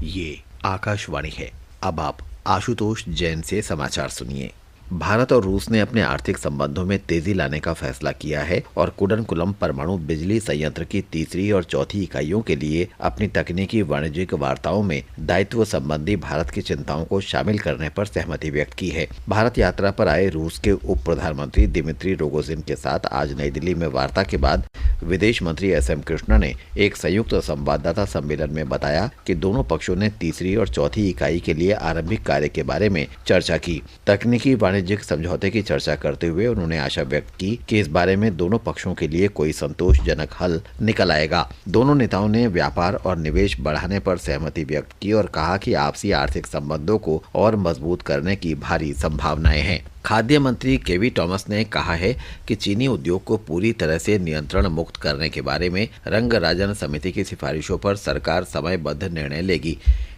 ये आकाशवाणी है। अब आप आशुतोष जैन से समाचार सुनिए। भारत और रूस ने अपने आर्थिक संबंधों में तेजी लाने का फैसला किया है और कुडनकुलम परमाणु बिजली संयंत्र की तीसरी और चौथी इकाइयों के लिए अपनी तकनीकी वाणिज्यिक वार्ताओं में दायित्व संबंधी भारत की चिंताओं को शामिल करने पर सहमति व्यक्त की है। भारत यात्रा पर आए रूस के उप प्रधानमंत्री दिमित्री रोगोजिन के साथ आज नई दिल्ली में वार्ता के बाद विदेश मंत्री एस.एम. कृष्णा ने एक संयुक्त संवाददाता सम्मेलन में बताया कि दोनों पक्षों ने तीसरी और चौथी इकाई के लिए आरंभिक कार्य के बारे में चर्चा की। तकनीकी वाणिज्यिक समझौते की चर्चा करते हुए उन्होंने आशा व्यक्त की कि इस बारे में दोनों पक्षों के लिए कोई संतोषजनक हल निकल आएगा। दोनों नेताओं ने व्यापार और निवेश बढ़ाने पर सहमति व्यक्त की और कहा कि आपसी आर्थिक संबंधों को और मजबूत करने की भारी संभावनाएं हैं। खाद्य मंत्री केवी टॉमस ने कहा है कि चीनी उद्योग को पूरी तरह से नियंत्रण मुक्त करने के बारे में रंगराजन समिति की सिफारिशों पर सरकार समयबद्ध निर्णय लेगी।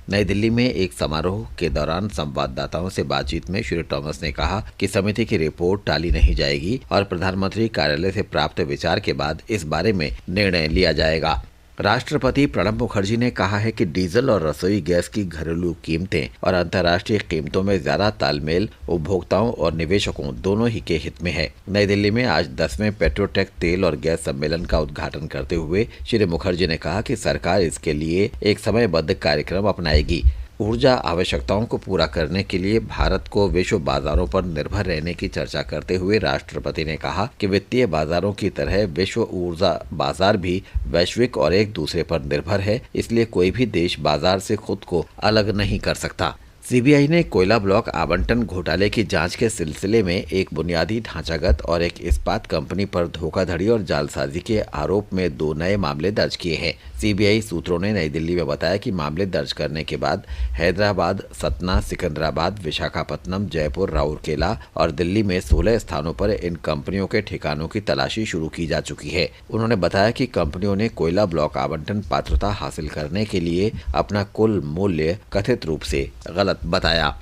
नई दिल्ली में एक समारोह के दौरान संवाददाताओं से बातचीत में श्री टॉमस ने कहा कि समिति की रिपोर्ट टाली नहीं जाएगी और प्रधानमंत्री कार्यालय से प्राप्त विचार के बाद इस बारे में निर्णय लिया जाएगा। राष्ट्रपति प्रणब मुखर्जी ने कहा है कि डीजल और रसोई गैस की घरेलू कीमतें और अंतर्राष्ट्रीय कीमतों में ज्यादा तालमेल उपभोक्ताओं और निवेशकों दोनों ही के हित में है। नई दिल्ली में आज 10वें पेट्रोटेक तेल और गैस सम्मेलन का उद्घाटन करते हुए श्री मुखर्जी ने कहा कि सरकार इसके लिए एक समयबद्ध कार्यक्रम अपनाएगी। ऊर्जा आवश्यकताओं को पूरा करने के लिए भारत को विश्व बाजारों पर निर्भर रहने की चर्चा करते हुए राष्ट्रपति ने कहा कि वित्तीय बाजारों की तरह विश्व ऊर्जा बाजार भी वैश्विक और एक दूसरे पर निर्भर है, इसलिए कोई भी देश बाजार से खुद को अलग नहीं कर सकता। सीबीआई ने कोयला ब्लॉक आवंटन घोटाले की जांच के सिलसिले में एक बुनियादी ढांचागत और एक इस्पात कंपनी पर धोखाधड़ी और जालसाजी के आरोप में 2 नए मामले दर्ज किए हैं। सीबीआई सूत्रों ने नई दिल्ली में बताया कि मामले दर्ज करने के बाद हैदराबाद, सतना, सिकंदराबाद, विशाखापत्तनम, जयपुर, राउरकेला और दिल्ली में 16 स्थानों पर इन कंपनियों के ठिकानों की तलाशी शुरू की जा चुकी है। उन्होंने बताया कि कंपनियों ने कोयला ब्लॉक आवंटन पात्रता हासिल करने के लिए अपना कुल मूल्य कथित रूप से गलत बताया।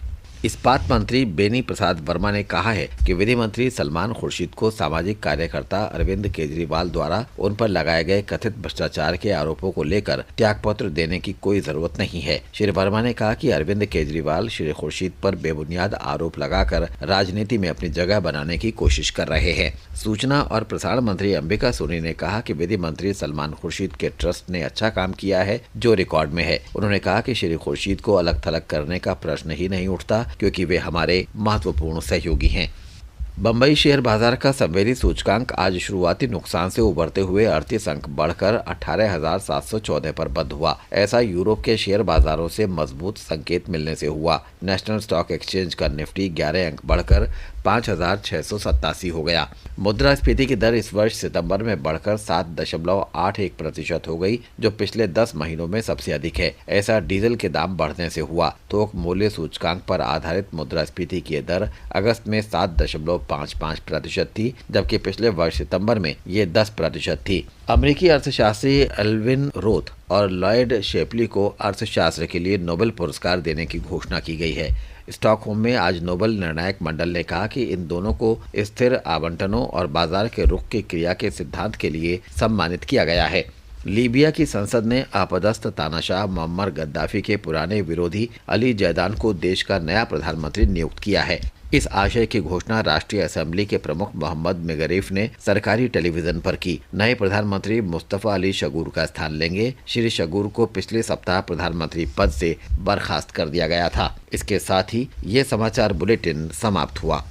इस्पात मंत्री बेनी प्रसाद वर्मा ने कहा है कि विधि मंत्री सलमान खुर्शीद को सामाजिक कार्यकर्ता अरविंद केजरीवाल द्वारा उन पर लगाए गए कथित भ्रष्टाचार के आरोपों को लेकर त्यागपत्र देने की कोई जरूरत नहीं है। श्री वर्मा ने कहा कि अरविंद केजरीवाल श्री खुर्शीद पर बेबुनियाद आरोप लगाकर राजनीति में अपनी जगह बनाने की कोशिश कर रहे हैं। सूचना और प्रसारण मंत्री अंबिका सोनी ने कहा कि विधि मंत्री सलमान खुर्शीद के ट्रस्ट ने अच्छा काम किया है जो रिकॉर्ड में है। उन्होंने कहा कि श्री खुर्शीद को अलग थलग करने का प्रश्न ही नहीं उठता क्योंकि वे हमारे महत्वपूर्ण सहयोगी हैं। बम्बई शेयर बाजार का संवेदी सूचकांक आज शुरुआती नुकसान से उबरते हुए 38 अंक बढ़कर 18,714 पर बंद हुआ। ऐसा यूरोप के शेयर बाजारों से मजबूत संकेत मिलने से हुआ। नेशनल स्टॉक एक्सचेंज का निफ्टी 11 अंक बढ़कर 5,687 हो गया। मुद्रास्फीति की दर इस वर्ष सितंबर में बढ़कर 7.81% हो गई, जो पिछले 10 महीनों में सबसे अधिक है। ऐसा डीजल के दाम बढ़ने से हुआ। थोक मूल्य सूचकांक पर आधारित मुद्रास्फीति की दर अगस्त में 7.55% थी, जबकि पिछले वर्ष सितंबर में ये 10% थी। अमेरिकी अर्थशास्त्री एल्विन रोथ और लॉयड शेपली को अर्थशास्त्र के लिए नोबेल पुरस्कार देने की घोषणा की गई है। स्टॉकहोम में आज नोबेल निर्णायक मंडल ने कहा कि इन दोनों को स्थिर आवंटनों और बाजार के रुख की क्रिया के सिद्धांत के लिए सम्मानित किया गया है। लीबिया की संसद ने आपदस्थ तानाशाह मुअम्मर गद्दाफी के पुराने विरोधी अली जैदान को देश का नया प्रधानमंत्री नियुक्त किया है। इस आशय की घोषणा राष्ट्रीय असेंबली के प्रमुख मोहम्मद मिगरीफ ने सरकारी टेलीविजन पर की। नए प्रधानमंत्री मुस्तफा अली शगूर का स्थान लेंगे। श्री शगूर को पिछले सप्ताह प्रधानमंत्री पद से बर्खास्त कर दिया गया था। इसके साथ ही ये समाचार बुलेटिन समाप्त हुआ।